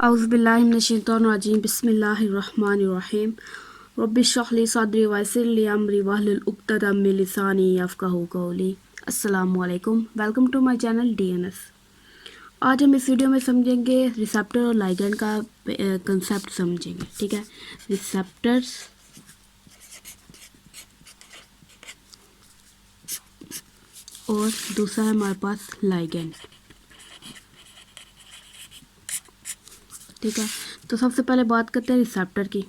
औज़ुबिल्लाहि मिनश्शैतानिर्रजीम बिस्मिल्लाहिर्रहमानिर्रहीम रब्बि इश्रह ली सदरी वयस्सिर ली अमरी वहलुल उक़्दतम मिन लिसानी यफ़क़हू क़ौली। अस्सलामु अलैकुम, welcome to my channel DNS. आज हम इस वीडियो में समझेंगे रिसेप्टर और लाइगेंड का कंसेप्ट समझेंगे। ठीक है, रिसेप्टर्स और दूसरा है हमारे पास लाइगेंड। ठीक है, तो सबसे पहले बात करते हैं रिसेप्टर की।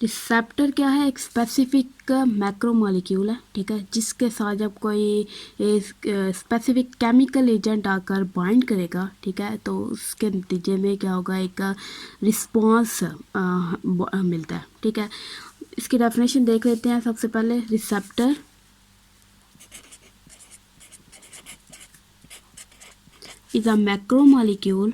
रिसेप्टर क्या है? एक स्पेसिफिक मैक्रोमोलिक्यूल है। ठीक है, जिसके साथ जब कोई स्पेसिफिक केमिकल एजेंट आकर बाइंड करेगा, ठीक है, तो उसके नतीजे में क्या होगा, एक रिस्पॉन्स मिलता है। ठीक है, इसकी डेफिनेशन देख लेते हैं। सबसे पहले रिसेप्टर इज अ मैक्रोमोलिक्यूल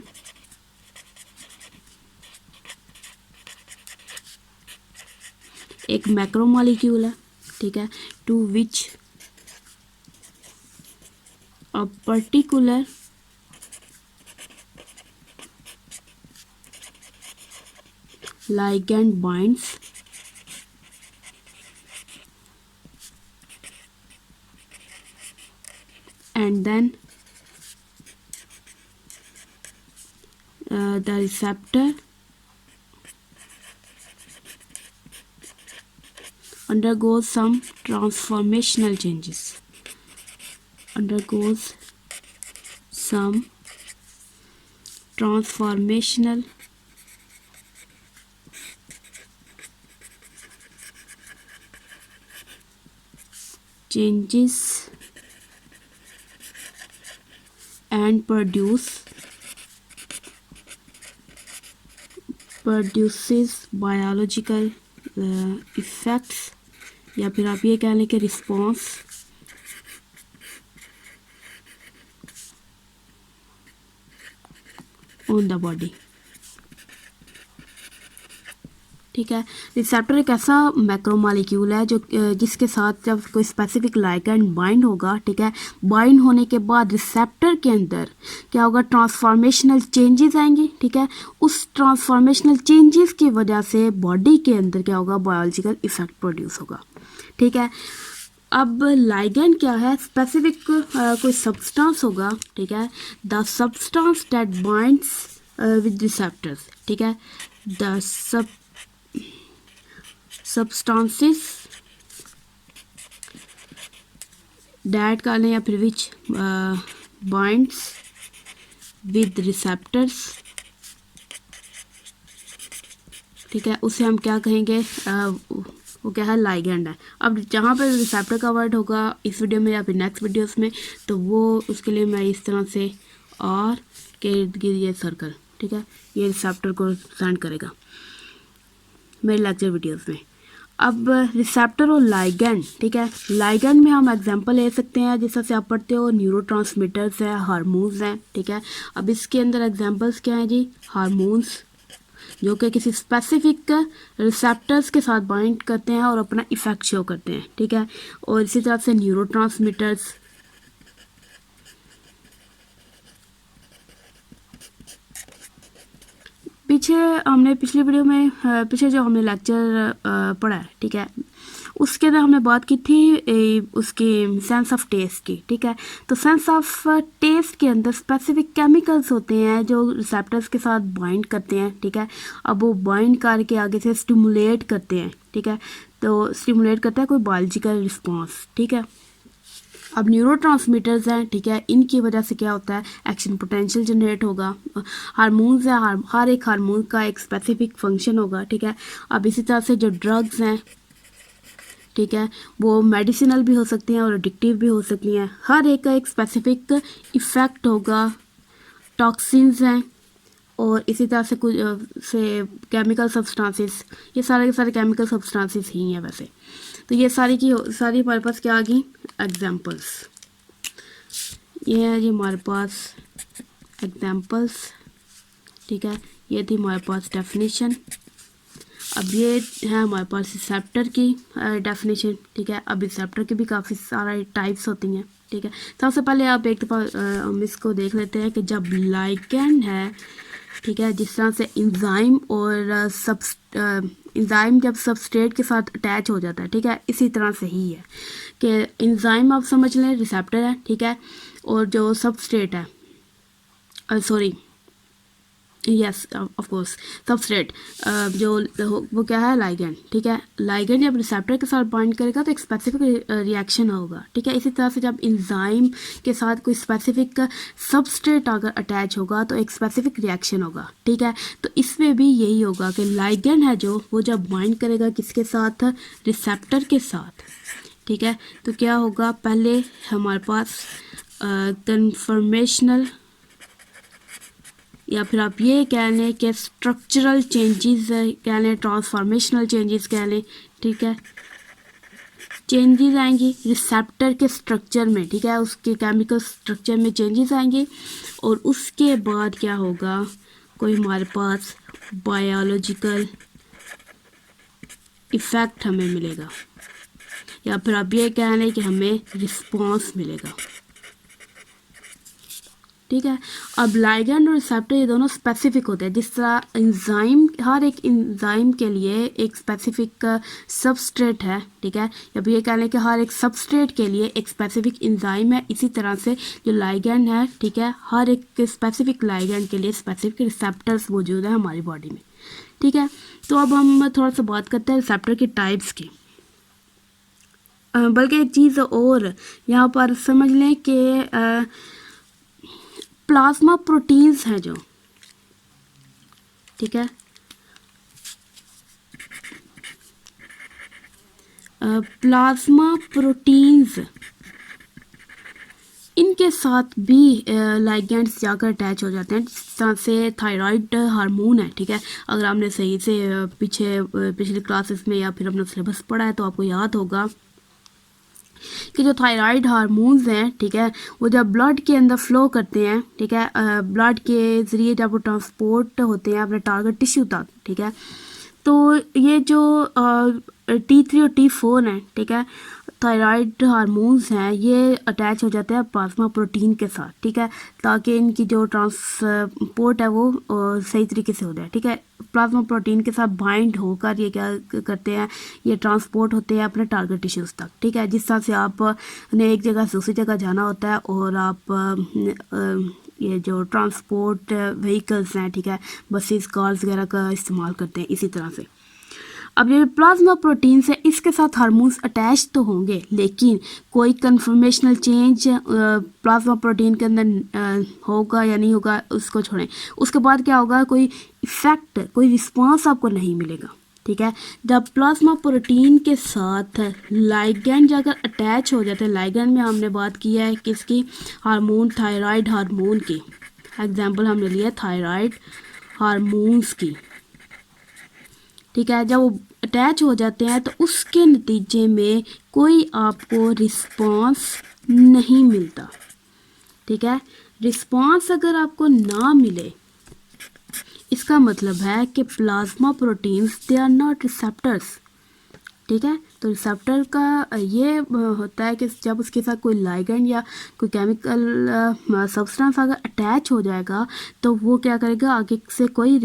एक मैक्रोमोलिक्यूल है। ठीक है, to which a particular ligand binds and then the receptor undergoes some transformational changes. Undergoes some transformational changes and produces biological effects, या फिर आप ये कह लें कि रिस्पॉन्स ऑन द बॉडी। ठीक है, रिसेप्टर एक ऐसा मैक्रोमोलिक्यूल है जो जिसके साथ जब कोई स्पेसिफिक लाइगेंड बाइंड होगा, ठीक है, बाइंड होने के बाद रिसेप्टर के अंदर क्या होगा, ट्रांसफॉर्मेशनल चेंजेस आएंगे। ठीक है, उस ट्रांसफॉर्मेशनल चेंजेस की वजह से बॉडी के अंदर क्या होगा, बायोलॉजिकल इफेक्ट प्रोड्यूस होगा। ठीक है, अब लाइगेंड क्या है? स्पेसिफिक कोई सब्सटेंस होगा। ठीक है, the substance that binds with receptors. ठीक है, द substances that का या फिर which binds with receptors। ठीक है, उसे हम क्या कहेंगे, वो क्या है, लाइगेंड है। अब जहाँ पर रिसेप्टर का वर्ड होगा इस वीडियो में या फिर नेक्स्ट वीडियोस में, तो वो उसके लिए मैं इस तरह से और के इर्द गिर्द ये सर्कल, ठीक है, ये रिसेप्टर को सेंड करेगा मेरे लेक्चर वीडियोस में। अब रिसेप्टर और लाइगेंड, ठीक है, लाइगेंड में हम एग्जांपल ले सकते हैं, जैसा से आप पढ़ते हो न्यूरोट्रांसमीटर्स हैं, हार्मोन्स हैं। ठीक है, अब इसके अंदर एग्जांपल्स क्या हैं जी? हार्मोन्स जो कि किसी स्पेसिफिक रिसेप्टर्स के साथ बाइंड करते हैं और अपना इफेक्ट शो करते हैं। ठीक है, और इसी तरह से न्यूरोट्रांसमीटर्स, पीछे हमने पिछली वीडियो में पीछे जो हमने लेक्चर पढ़ा है, ठीक है, उसके अंदर हमने बात की थी उसकी सेंस ऑफ टेस्ट की। ठीक है, तो सेंस ऑफ टेस्ट के अंदर स्पेसिफिक केमिकल्स होते हैं जो रिसेप्टर्स के साथ बाइंड करते हैं। ठीक है, अब वो बाइंड करके आगे से स्टिमुलेट करते हैं। ठीक है, तो स्टिमुलेट करता है कोई बायोलॉजिकल रिस्पॉन्स। ठीक है, अब न्यूरोट्रांसमीटर्स हैं, ठीक है, इनकी वजह से क्या होता है, एक्शन पोटेंशियल जनरेट होगा। हार्मोन्स हैं, हर एक हार्मोन का एक स्पेसिफिक फंक्शन होगा। ठीक है, अब इसी तरह से जो ड्रग्स हैं, ठीक है, वो मेडिसिनल भी हो सकती हैं और एडिक्टिव भी हो सकती हैं। हर एक का एक स्पेसिफिक इफ़ेक्ट होगा। टॉक्सिन्स हैं और इसी तरह से कुछ से केमिकल सब्सटेंसेस, ये सारे के सारे केमिकल सब्सटेंसेस ही हैं वैसे। तो ये सारी की सारी हमारे पास क्या आ गई, एग्जांपल्स। ये है जी हमारे पास एग्जांपल्स। ठीक है, ये थी हमारे पास डेफिनेशन। अब ये है हमारे पास रिसेप्टर की डेफिनेशन। ठीक है, अब रिसेप्टर की भी काफ़ी सारा टाइप्स होती हैं। ठीक है, सबसे पहले आप एक दफ़ा हम इसको देख लेते हैं कि जब लाइगेंड है ठीक है। जिस तरह से इंजाइम और इंजाइम जब सबस्ट्रेट के साथ अटैच हो जाता है, ठीक है, इसी तरह से ही है कि इंजाइम आप समझ लें रिसेप्टर है, ठीक है, और जो सबस्ट्रेट है sorry yes of course substrate जो वो क्या है लाइगेंड, ठीक है। लाइगेंड जब रिसेप्टर के साथ बाइंड करेगा तो एक स्पेसिफिक रिएक्शन होगा, ठीक है। इसी तरह से जब इंजाइम के साथ कोई स्पेसिफिक सबस्ट्रेट अगर अटैच होगा तो एक स्पेसिफिक रिएक्शन होगा, ठीक है। तो इसमें भी यही होगा कि लाइगेंड है जो वो जब बाइंड करेगा किसके साथ, रिसेप्टर के साथ, ठीक है। तो क्या होगा, पहले हमारे पास कन्फर्मेशनल या फिर आप ये कह लें कि स्ट्रक्चरल चेंजेस कह लें, ट्रांसफॉर्मेशनल चेंजेस कह लें, ठीक है। चेंजेस आएंगी रिसेप्टर के स्ट्रक्चर में, ठीक है, उसके केमिकल स्ट्रक्चर में चेंजेस आएंगे और उसके बाद क्या होगा, कोई हमारे पास बायोलॉजिकल इफ़ेक्ट हमें मिलेगा या फिर आप ये कह लें कि हमें रिस्पॉन्स मिलेगा, ठीक है। अब लाइगेंड और रिसेप्टर ये दोनों स्पेसिफिक होते हैं। जिस तरह एंजाइम, हर एक एंजाइम के लिए एक स्पेसिफिक सबस्ट्रेट है, ठीक है, या फिर ये कह लें कि हर एक सबस्ट्रेट के लिए एक स्पेसिफिक एंजाइम है। इसी तरह से जो लाइगेंड है, ठीक है, हर एक स्पेसिफिक लाइगेंड के लिए स्पेसिफिक रिसेप्टर्स मौजूद है हमारी बॉडी में, ठीक है। तो अब हम थोड़ा सा बात करते हैं रिसेप्टर की टाइप्स की। बल्कि एक चीज़ और यहाँ पर समझ लें कि प्लाज्मा प्रोटीन्स हैं जो, ठीक है, प्लाज्मा प्रोटीन्स इनके साथ भी लाइगेंड्स जाकर अटैच हो जाते हैं। जिस तरह से थायराइड हार्मोन है, ठीक है, अगर आपने सही से पिछले क्लासेस में या फिर अपना सिलेबस पढ़ा है तो आपको याद होगा कि जो थायराइड हार्मोन्स हैं, ठीक है, वो जब ब्लड के अंदर फ्लो करते हैं, ठीक है, ब्लड के ज़रिए जब वो ट्रांसपोर्ट होते हैं अपने टारगेट टिश्यू तक, ठीक है, तो ये जो T3 और T4 हैं, ठीक है, थायराइड हार्मोन्स हैं, ये अटैच हो जाते हैं प्लाज्मा प्रोटीन के साथ, ठीक है, ताकि इनकी जो ट्रांसपोर्ट है वो सही तरीके से हो जाए, ठीक है। प्लाज्मा प्रोटीन के साथ बाइंड होकर ये क्या करते हैं, ये ट्रांसपोर्ट होते हैं अपने टारगेट टिश्यूज़ तक, ठीक है। जिस तरह से आपने एक जगह से दूसरी जगह जाना होता है और आप ये जो ट्रांसपोर्ट व्हीकल्स हैं, ठीक है, बसेस, कार्स वगैरह का इस्तेमाल करते हैं, इसी तरह से। अब ये प्लाज्मा प्रोटीन से इसके साथ हार्मोन्स अटैच तो होंगे, लेकिन कोई कन्फर्मेशनल चेंज प्लाज्मा प्रोटीन के अंदर होगा या नहीं होगा उसको छोड़ें। उसके बाद क्या होगा, कोई इफ़ेक्ट, कोई रिस्पांस आपको नहीं मिलेगा, ठीक है। जब प्लाज्मा प्रोटीन के साथ लाइगेंड अगर अटैच हो जाते हैं, लाइगेंड में हमने बात की है किसकी, हार्मोन, थायराइड हार्मोन की, एग्जाम्पल हमने लिया थायराइड हार्मोन्स की, ठीक है। जब वो अटैच हो जाते हैं तो उसके नतीजे में कोई आपको रिस्पांस नहीं मिलता, ठीक है। रिस्पांस अगर आपको ना मिले इसका मतलब है कि plasma proteins they are not receptors, ठीक है। तो रिसेप्टर का ये होता है कि जब उसके साथ कोई लाइगेंड या कोई केमिकल सब्सटेंस अगर अटैच हो जाएगा तो वो क्या करेगा, आगे से कोई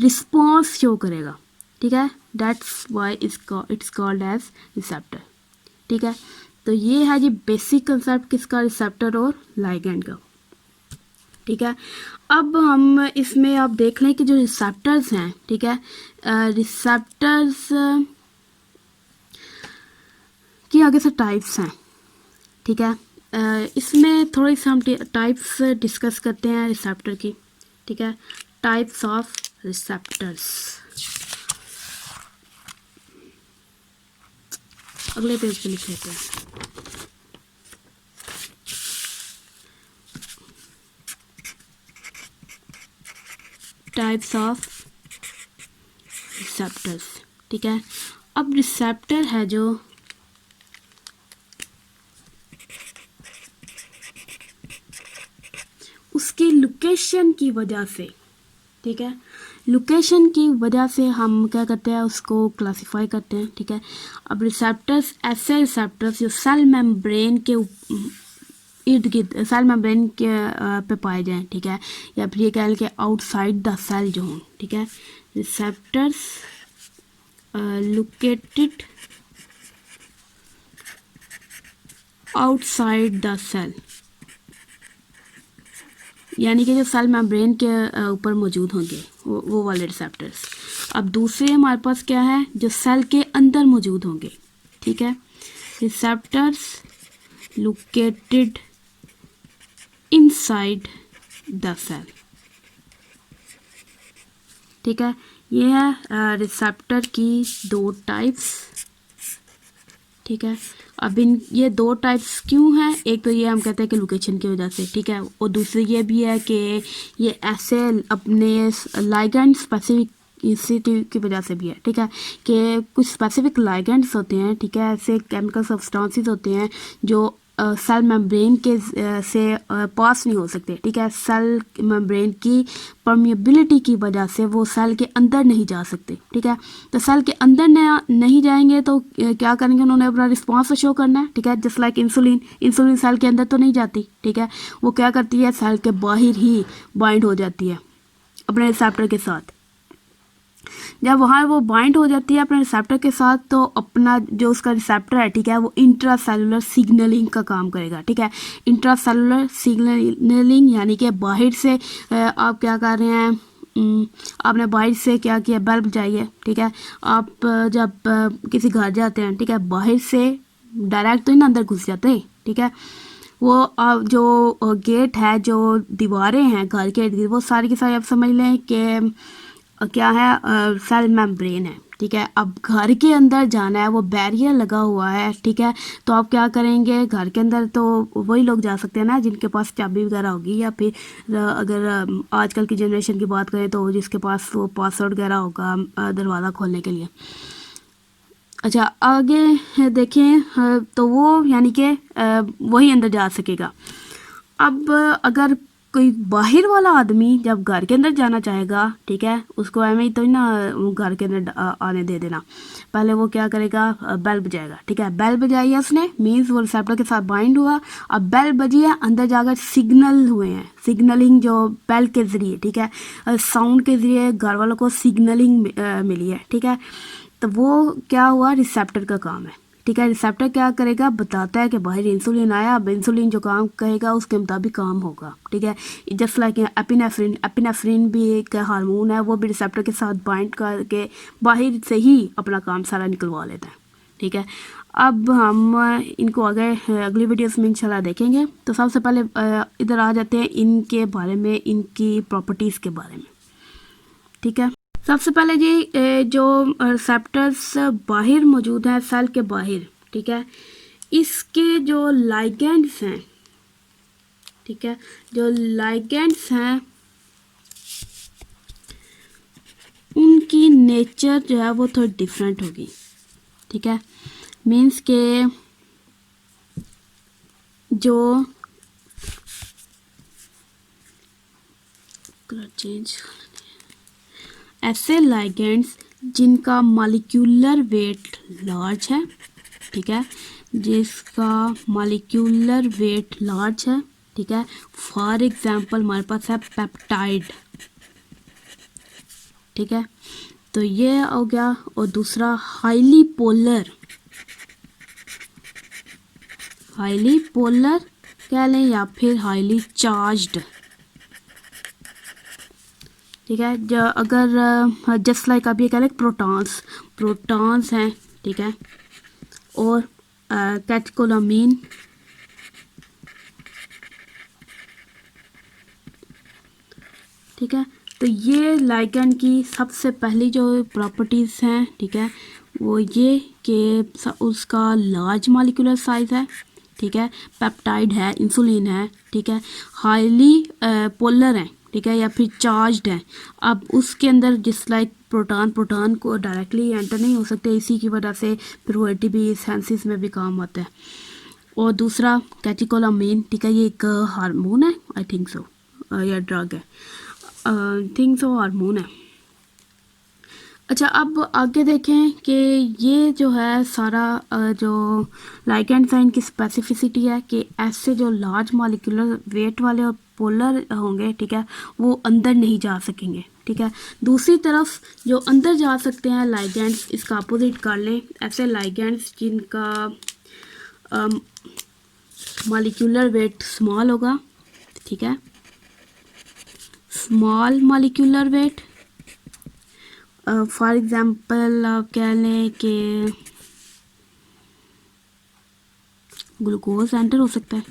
रिस्पॉन्स शो करेगा, ठीक है। That's why it's called as receptor, ठीक है। तो ये है जी बेसिक कंसेप्ट किसका, रिसेप्टर और लाइगेंड का, ठीक है। अब हम इसमें आप देख लें कि जो रिसेप्टर्स हैं, ठीक है, रिसेप्टर्स की आगे से टाइप्स हैं, ठीक है। इसमें थोड़ी सी हम टाइप्स डिस्कस करते हैं रिसेप्टर की, ठीक है। टाइप्स ऑफ रिसेप्टर्स, अगले पेज पे लिख लेते हैं। टाइप्स ऑफ रिसेप्टर्स, ठीक है। अब रिसेप्टर है जो उसकी लोकेशन की वजह से, ठीक है, लोकेशन की वजह से हम क्या करते हैं, उसको क्लासिफाई करते हैं, ठीक है। अब रिसेप्टर्स ऐसे रिसेप्टर्स जो सेल मेम्ब्रेन के इर्द गिर्द सेल मेम्ब्रेन के पे पाए जाएं, ठीक है, या फिर ये कह लें कि आउटसाइड द सेल जो हों, ठीक है। Receptors located outside the cell, यानी कि जो सेल मेम्ब्रेन के ऊपर मौजूद होंगे वो वाले रिसेप्टर्स। अब दूसरे हमारे पास क्या है, जो सेल के अंदर मौजूद होंगे, ठीक है। Receptors located inside the cell, ठीक है। ये है रिसेप्टर की दो टाइप्स, ठीक है। अब इन ये दो टाइप्स क्यों हैं, एक तो ये हम कहते हैं कि लोकेशन की वजह से, ठीक है, और दूसरी ये भी है कि ये ऐसे अपने लाइगेंड स्पेसिफिक की वजह से भी है, ठीक है, कि कुछ स्पेसिफिक लाइगेंड्स होते हैं, ठीक है, ऐसे केमिकल सब्सटेंसेस होते हैं जो सेल मेम्ब्रेन के से पास नहीं हो सकते, ठीक है। सेल मेम्ब्रेन की परमिएबिलिटी की वजह से वो सेल के अंदर नहीं जा सकते, ठीक है। तो सेल के अंदर नहीं जाएंगे तो क्या करेंगे, उन्होंने अपना रिस्पॉन्स शो करना है, ठीक है। जस्ट लाइक इंसुलिन सेल के अंदर तो नहीं जाती, ठीक है, वो क्या करती है, सेल के बाहर ही बाइंड हो जाती है अपने रिसेप्टर के साथ। जब वहाँ वो बाइंड हो जाती है अपने रिसेप्टर के साथ, तो अपना जो उसका रिसेप्टर है, ठीक है, वो इंट्रासेलुलर सिग्नलिंग का काम करेगा, ठीक है। इंट्रासेलुलर सिग्नलिंग यानी कि बाहर से आप क्या कर रहे हैं, आपने बाहर से क्या किया, बल्ब बजाई, ठीक है। आप जब किसी घर जाते हैं, ठीक है, बाहर से डायरेक्ट तो ही ना अंदर घुस जाते, ठीक है। वो जो गेट है, जो दीवारें हैं घर के इर्द गिर्द, वो सारी की सारी आप समझ लें कि क्या है, सेल मेम्ब्रेन है, ठीक है। अब घर के अंदर जाना है, वो बैरियर लगा हुआ है, ठीक है, तो आप क्या करेंगे, घर के अंदर तो वही लोग जा सकते हैं ना जिनके पास चाबी वगैरह होगी, या फिर अगर आजकल की जनरेशन की बात करें तो जिसके पास वो पासवर्ड वगैरह होगा दरवाज़ा खोलने के लिए। अच्छा आगे देखें तो वो यानी कि वही अंदर जा सकेगा। अब अगर कोई बाहर वाला आदमी जब घर के अंदर जाना चाहेगा, ठीक है, उसको ऐਵੇਂ ही तो ना घर के अंदर आने दे देना, पहले वो क्या करेगा, बेल बजाएगा, ठीक है। बेल बजाई है उसने, मीन्स वो रिसेप्टर के साथ बाइंड हुआ। अब बेल बजी है, अंदर जाकर सिग्नल हुए हैं, सिग्नलिंग जो बेल के ज़रिए, ठीक है, साउंड के ज़रिए घर वालों को सिग्नलिंग मिली है, ठीक है। तो वो क्या हुआ, रिसेप्टर का काम है, ठीक है। रिसेप्टर क्या करेगा, बताता है कि बाहर इंसुलिन आया, अब इंसुलिन जो काम कहेगा उसके मुताबिक काम होगा, ठीक है। जस्ट लाइक एपिनेफ्रिन भी एक हार्मोन है, वो भी रिसेप्टर के साथ बाइंड करके बाहर से ही अपना काम सारा निकलवा लेता है, ठीक है। अब हम इनको अगली वीडियोस में इंशाल्लाह देखेंगे। तो सबसे पहले इधर आ जाते हैं इनके बारे में, इनकी प्रॉपर्टीज़ के बारे में, ठीक है। सबसे पहले जी जो रिसेप्टर्स बाहर मौजूद हैं सेल के बाहर, ठीक है, इसके जो लाइगेंड्स हैं, ठीक है, जो लाइगेंड्स हैं उनकी नेचर जो है वो थोड़ी डिफरेंट होगी, ठीक है। मीन्स के जो कलर चेंज, ऐसे लाइगेंड्स जिनका मॉलिक्यूलर वेट लार्ज है, ठीक है, जिसका मॉलिक्यूलर वेट लार्ज है, ठीक है। फॉर एग्जांपल हमारे पास है पेप्टाइड, ठीक है, तो ये हो गया। और दूसरा हाईली पोलर कह लें या फिर हाईली चार्ज्ड, ठीक है। जो अगर जस्ट लाइक आप ये कह लें प्रोटॉन्स हैं, ठीक है, और कैटेकोलामीन, ठीक है। तो ये लाइगेंड की सबसे पहली जो प्रॉपर्टीज़ हैं, ठीक है, वो ये कि उसका लार्ज मॉलिक्यूलर साइज है, ठीक है, पेप्टाइड है, इंसुलिन है, ठीक है, हाईली पोलर है, ठीक है, या फिर चार्ज्ड है। अब उसके अंदर जिस लाइक प्रोटॉन को डायरेक्टली एंटर नहीं हो सकते, इसी की वजह से फिर वो एटीपी सेंसिस में भी काम आता है। और दूसरा कैटेकोलामीन, ठीक है, ये एक हार्मोन है, आई थिंक सो, या ड्रग है, थिंक सो हार्मोन है। अच्छा, अब आगे देखें कि ये जो है सारा जो लाइगेंड साइन की स्पेसिफिसिटी है कि ऐसे जो लार्ज मॉलिक्यूलर वेट वाले और पोलर होंगे, ठीक है, वो अंदर नहीं जा सकेंगे, ठीक है। दूसरी तरफ जो अंदर जा सकते हैं लाइगेंड्स, इसका अपोजिट कर लें, ऐसे लाइगेंड्स जिनका मॉलिक्यूलर वेट स्मॉल होगा, ठीक है, small molecular weight, for example आप कह लें कि ग्लूकोज एंटर हो सकता है,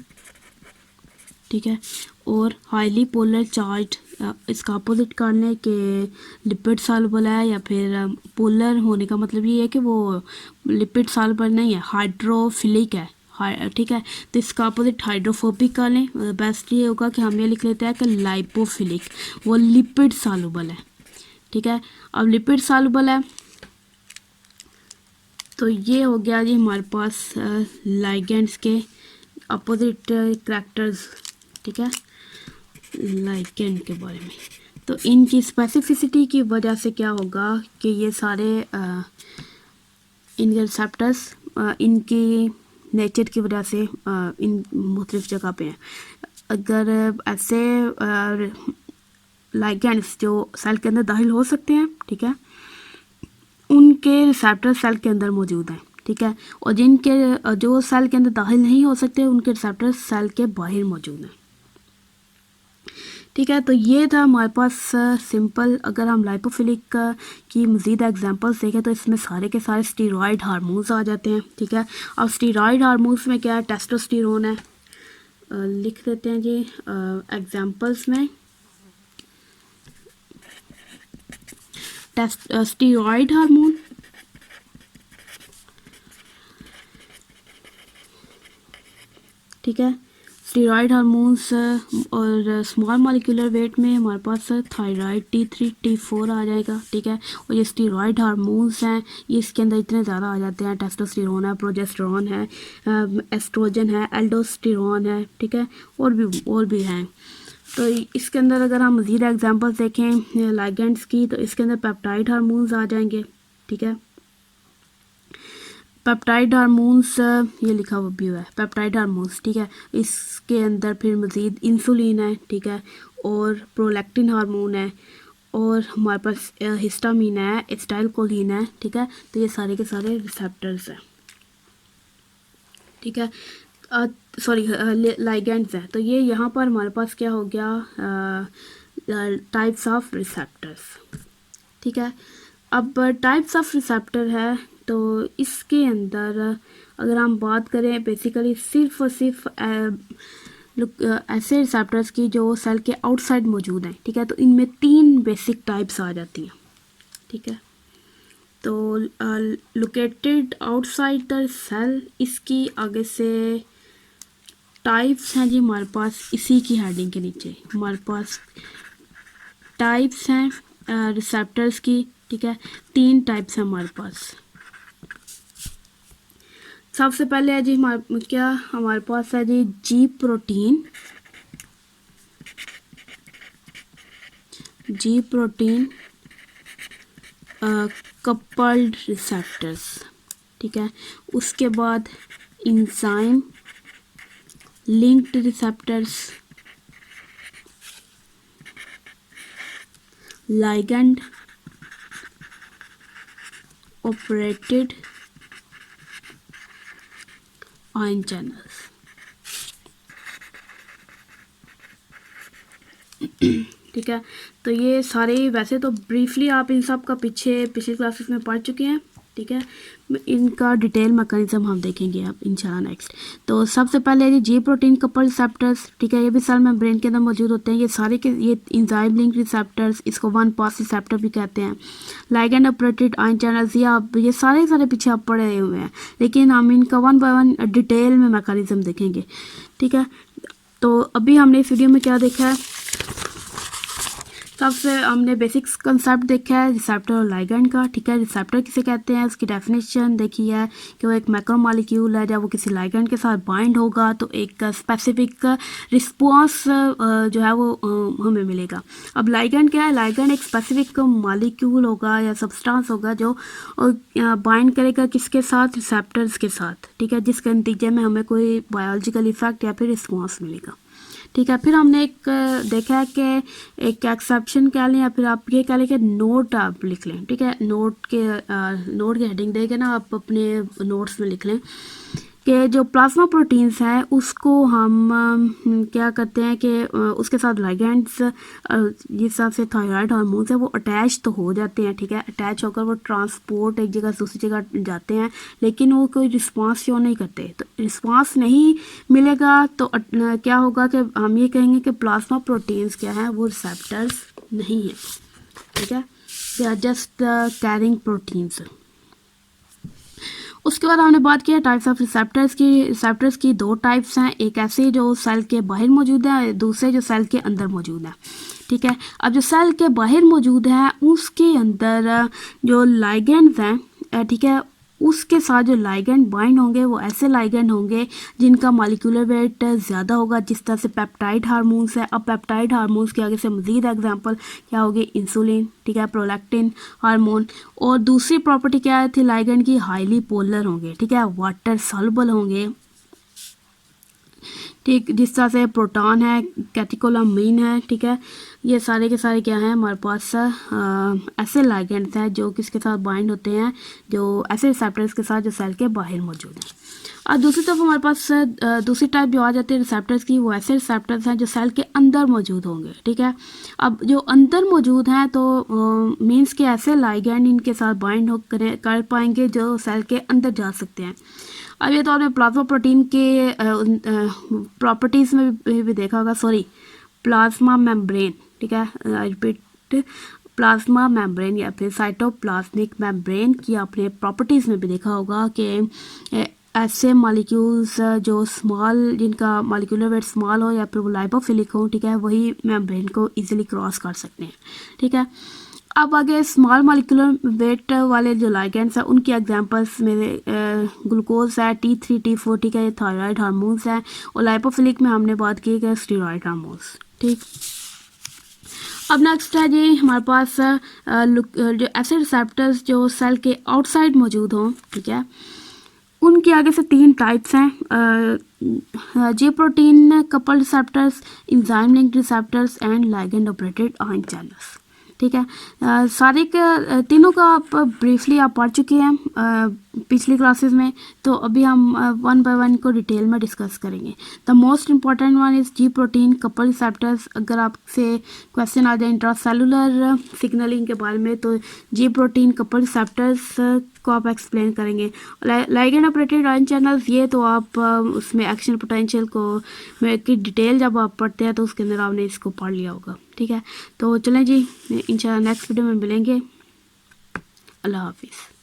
ठीक है, और हाईली पोलर चार्ज, इसका अपोजिट कर लें कि लिपिड सॉल्युबल है, या फिर पोलर होने का मतलब ये है कि वो लिपिड सॉल्युबल नहीं है, हाइड्रोफिलिक है, ठीक है, तो इसका अपोजिट हाइड्रोफोबिक कर लें। बेस्ट ये होगा कि हम ये लिख लेते हैं कि लाइपोफिलिक, वो लिपिड सॉल्युबल है, ठीक है। अब लिपिड सॉल्युबल है तो ये हो गया जी हमारे पास लाइगेंड्स के अपोजिट करैक्टर्स, ठीक है, लाइगेंड के बारे में। तो इनकी स्पेसिफिसिटी की वजह से क्या होगा कि ये सारे इनके रिसेप्टर्स इनकी नेचर की वजह से इन मुख्तलिफ जगह पे हैं। अगर ऐसे लाइगेंड्स जो सेल के अंदर दाखिल हो सकते हैं, ठीक है, उनके रिसेप्टर सेल के अंदर मौजूद हैं, ठीक है, और जिनके जो सेल के अंदर दाखिल नहीं हो सकते उनके रिसेप्टर सेल के बाहर मौजूद हैं, ठीक है। तो ये था हमारे पास सिंपल। अगर हम लाइपोफिलिक की मज़ीद एग्जांपल्स देखें तो इसमें सारे के सारे स्टीरॉयड हार्मोन्स आ जाते हैं, ठीक है। अब स्टीरॉयड हार्मोन्स में क्या है, टेस्टोस्टेरोन है, लिख देते हैं जी एग्जांपल्स में। स्टीरॉयड हार्मोन, ठीक है, स्टीरॉयड हार्मोन्स और स्मॉल मॉलिक्यूलर वेट में हमारे पास थायराइड T3 T4 आ जाएगा, ठीक है। और ये स्टीरॉयड हार्मोन्स हैं, ये इसके अंदर इतने ज़्यादा आ जाते हैं, टेस्टोस्टेरोन है, प्रोजेस्टेरोन है, एस्ट्रोजन है, एल्डोस्टेरोन है, ठीक है, और भी हैं। तो इसके अंदर अगर हम मज़ीद एग्जांपल्स देखें लाइगेंड्स की तो इसके अंदर पेप्टाइड हार्मोन्स आ जाएंगे, ठीक है। पेप्टाइड हार्मोन्स ये लिखा हुआ भी हुआ है पेप्टाइड हार्मोन्स, ठीक है। इसके अंदर फिर मज़ीद इंसुलिन है, ठीक है, और प्रोलैक्टिन हार्मोन है, और हमारे पास हिस्टामिन है, एसिटाइलकोलिन है, ठीक है। तो ये सारे के सारे रिसेप्टर्स हैं, ठीक है, सॉरी लाइगेंड्स है। तो ये यहाँ पर हमारे पास क्या हो गया, टाइप्स ऑफ रिसेप्टर्स, ठीक है। अब टाइप्स ऑफ रिसेप्टर है तो इसके अंदर अगर हम बात करें बेसिकली सिर्फ और सिर्फ ऐसे रिसेप्टर्स की जो सेल के आउटसाइड मौजूद हैं, ठीक है, तो इनमें 3 बेसिक टाइप्स आ जाती हैं, ठीक है। तो लोकेटेड आउटसाइड द सेल, इसकी आगे से टाइप्स हैं जी हमारे पास, इसी की हेडिंग के नीचे हमारे पास टाइप्स हैं रिसेप्टर्स की, ठीक है। 3 टाइप्स हैं हमारे पास। सबसे पहले है जी हमारे पास है जी जी प्रोटीन कपल्ड रिसेप्टर्स, ठीक है। उसके बाद enzyme linked receptors, ligand operated ion channels, ठीक है। तो ये सारे वैसे तो ब्रीफली आप इन सब का पिछली क्लासेस में पढ़ चुके हैं, ठीक है। इनका डिटेल मैकेनिज्म हम देखेंगे अब इंशाल्लाह नेक्स्ट। तो सबसे पहले ये जी प्रोटीन कपल रिसेप्टर्स, ठीक है, ये भी सेल मेम्ब्रेन के अंदर मौजूद होते हैं। ये सारे के ये इंजाइम लिंक रिसेप्टर्स, इसको वन पास रिसेप्टर भी कहते हैं। लाइगैंड ऑपरेटेड आयन चैनल्स, ये सारे पीछे आप पढ़े हुए हैं, लेकिन हम इनका 1 बाय 1 डिटेल में मैकेनिज्म देखेंगे, ठीक है। तो अभी हमने इस वीडियो में क्या देखा है, तब से हमने बेसिक्स कंसेप्ट देखा है रिसेप्टर और लाइगेंड का, ठीक है। रिसेप्टर किसे कहते हैं, उसकी डेफिनेशन देखी है कि वो एक मैक्रो मॉलिक्यूल है, जब वो किसी लाइगेंड के साथ बाइंड होगा तो एक स्पेसिफिक रिस्पॉन्स जो है वो हमें मिलेगा। अब लाइगेंड क्या है, लाइगेंड एक स्पेसिफिक मॉलिक्यूल होगा या सब्सटेंस होगा जो बाइंड करेगा किसके साथ, रिसेप्टर्स के साथ, ठीक है, जिसके नतीजे में हमें कोई बायोलॉजिकल इफेक्ट या फिर रिस्पॉन्स मिलेगा, ठीक है। फिर हमने एक देखा है कि एक एक्सेप्शन कह लें या फिर आप ये कह लें कि नोट आप लिख लें, ठीक है। नोट के हेडिंग देके ना आप अपने नोट्स में लिख लें कि जो प्लाज्मा प्रोटीन्स हैं उसको हम क्या करते हैं कि उसके साथ लाइगेंड्स जिस हिसाब से थायराइड हार्मोन्स है वो अटैच तो हो जाते हैं, ठीक है। अटैच होकर वो ट्रांसपोर्ट एक जगह से दूसरी जगह जाते हैं, लेकिन वो कोई रिस्पांस शो नहीं करते। तो रिस्पांस नहीं मिलेगा तो क्या होगा कि हम ये कहेंगे कि प्लाज्मा प्रोटीन्स क्या है, वो रिसेप्टर्स नहीं है, ठीक है। They are just carrying proteins. उसके बाद हमने बात किया टाइप्स ऑफ रिसेप्टर्स की। रिसेप्टर्स की दो टाइप्स हैं, एक ऐसे जो सेल के बाहर मौजूद है, दूसरे जो सेल के अंदर मौजूद है, ठीक है। अब जो सेल के बाहर मौजूद है उसके अंदर जो लाइगेंड्स हैं, ठीक है, उसके साथ जो लाइगेंड बाइंड होंगे वो ऐसे लाइगेंड होंगे जिनका मॉलिक्यूलर वेट ज़्यादा होगा, जिस तरह से पेप्टाइड हार्मोन्स है। अब पेप्टाइड हार्मोन्स के आगे से मज़ीद एग्जांपल क्या होगी, इंसुलिन, ठीक है, प्रोलैक्टिन हार्मोन। और दूसरी प्रॉपर्टी क्या थी लाइगेंड की, हाईली पोलर होंगे, ठीक है, वाटर सॉल्युबल होंगे, ठीक, जिस तरह से प्रोटॉन है, कैटेकोलामीन है, ठीक है। ये सारे के सारे क्या हैं हमारे पास ऐसे लाइगेंड्स हैं जो किसके साथ बाइंड होते हैं, जो ऐसे रिसेप्टर्स के साथ जो सेल के बाहर मौजूद हैं। और दूसरी तरफ हमारे पास दूसरी टाइप जो आ जाती है रिसेप्टर्स की, वो ऐसे रिसेप्टर्स हैं जो सेल के अंदर मौजूद होंगे, ठीक है। अब जो अंदर मौजूद हैं तो मीन्स के ऐसे लाइगेंड इनके साथ बाइंड हो कर पाएंगे जो सेल के अंदर जा सकते हैं। अब ये तो आपने प्लाज्मा प्रोटीन के प्रॉपर्टीज़ में भी देखा होगा, सॉरी प्लाज्मा मेम्ब्रेन, ठीक है, आई रिपीट प्लाज्मा मेम्ब्रेन या फिर साइटोप्लाज्मिक मेम्ब्रेन की आपने प्रॉपर्टीज़ में भी देखा होगा कि ऐसे मॉलिक्यूल्स जो स्मॉल, जिनका मॉलिक्यूलर वेट स्मॉल हो या फिर वो लाइपोफिलिक हो, ठीक है, वही मेम्ब्रेन को इजीली क्रॉस कर सकते हैं, ठीक है। अब आगे स्मॉल मॉलिक्यूलर वेट वाले जो लाइगेंड्स हैं उनकी एग्जांपल्स मेरे ग्लूकोज है, T3 T4, ठीक है, ये थायराइड हार्मोन्स हैं। और लाइपोफिलिक में हमने बात की है स्टेरॉयड हार्मोन्स, ठीक। अब नेक्स्ट है जी हमारे पास जो ऐसे रिसेप्टर्स जो सेल के आउटसाइड मौजूद हों, ठीक है, उनके आगे से तीन टाइप्स हैं, जी protein couple receptors, enzyme linked receptors and ligand operated ion channels, ठीक है। सारे के तीनों का आप ब्रीफली आप पढ़ चुके हैं पिछली क्लासेस में, तो अभी हम वन बाय वन को डिटेल में डिस्कस करेंगे। The most important one is ji protein couple receptors. अगर आपसे क्वेश्चन आ जाए इंट्रासेलुलर सिग्नलिंग के बारे में तो जी प्रोटीन कपल रिसेप्टर्स को आप एक्सप्लेन करेंगे। लाइगेंड ऑपरेटेड आयन चैनल्स, ये तो आप उसमें एक्शन पोटेंशियल को की डिटेल जब आप पढ़ते हैं तो उसके अंदर आपने इसको पढ़ लिया होगा, ठीक है। तो चलें जी इंशाल्लाह नेक्स्ट वीडियो में मिलेंगे। अल्लाह हाफिज़।